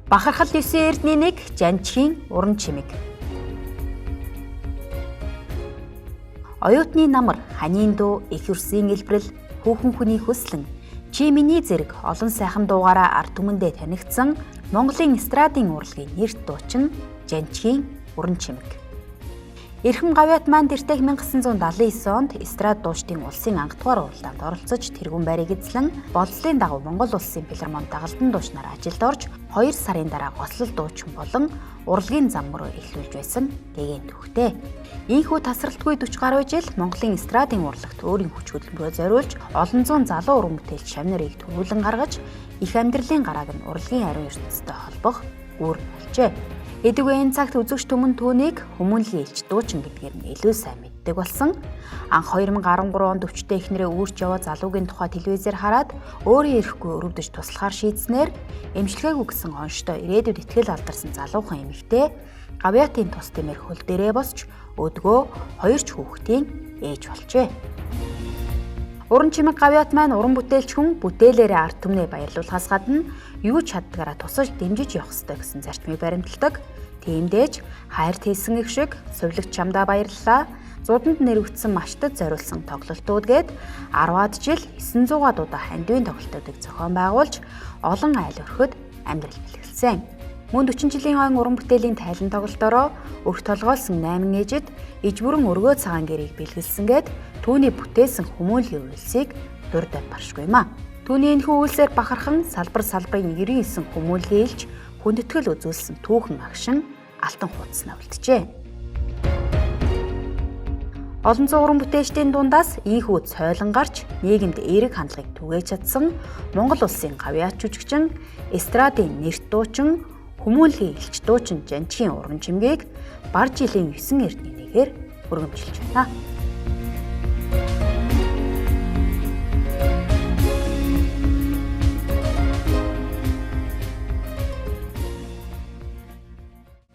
Бахархал 9 эрдний нэг Жанчхийн уран чимэг. Оюутны намар, ханийн дуу, их үрсийн элбэрэл, хүүхэн хүний хүслэн, чи миний зэрэг олон сайхан дуугаараа ард түмэндээ танигдсан Монголын эстрадын урлагийн нэрт дуучин Жанчхийн уран чимэг. Эрхэм гавьяат маань тэртех 1979 онд эстрад дуучдын улсын анх дугаар уралдаанд оролцож тэргүүн байрыг эзлэн болцлын дагуу Монгол Улсын филармонд дагалдан дуучнаар ажилд орж 2 сарын дараа гослол дуучин болон урлагийн зам руу эхлүүлж байсан гэгэн түүхтэй. Ийхүү тасралтгүй 40 гаруй жил Монголын эстрадын урлагт өөрийн хүч хөдөлмөрөө зориулж олон зуун залуу уран бүтээлч шам нарыг төрүүлэн гаргаж их амьдралын гарааг нь урлагийн ариун ертөнцтэй холбох үүрэг болжээ. Эдгээр энэ цагт үзэгч түмэн түүнийг хүмүүнлэгийн элч дуучин гэдгээр нь илүү сайн мэддэг болсон. Анх 2013 онд өвчтөе эхнэрээ үүрч яваа залуугийн тухай телевизээр хараад өөрийн эрэхгүй өрөвдөж туслахаар шийдснээр эмчилгээгүй гэсэн онштой ирээдүйд итгэл алдарсан залуухан эмэгтэй гавьяатын тус тэмээр хөл дээрээ босч өдгөө 2 ч хүүхдийн ээж болжээ. Уран чимэг гавьяат маань уран бүтээлч хүн бүтээлээрээ ард түмнээ баярлуулахаас гадна юу ч чаддгаараа тусаж дэмжиж явах ёстой гэсэн зарчмыг баримталдаг. Тиймдээж хайрт хийсэн их шиг сувлагч чамдаа баярлалаа. Зуданд нэрвэгдсэн маштад зориулсан тоглолтууд гээд 10-аад жил 900-аад удаа хандивын тоглолтуудыг зохион байгуулж олон айл өрхөд амьдрал бэлгэлсэн. Мөн 40 жилийн хойно уран бүтээлийн тайлан тоглолтоороо өрх толгойлсон 8 ээжид иж бүрэн өргөө цагаан гэрийг бэлгэлсэн гээд түүний бүтээсэн хүмүүнлэгийн үйлсийг дурдаад баршгүй маа. Түүний энэхүү үйлсээр бахархан салбарын 99 хүмүүнлэгийн элч хүндэтгэл үзүүлсэн түүхэн агшин алтан хуудаснаа үлджээ. Олон зуун уран бүтээлчдийн дундаас ийхүү цойлон гарч нийгэмд эерэг хандлагыг түгээж чадсан Монгол Улсын гавьяат жүжигчин, эстрадын нэрт дуучин, хүмүүнлэгийн элч дуучин Жанчхийн уран чимгийг бар жилийн 9 эрдний нэгээр өргөмжилж байна.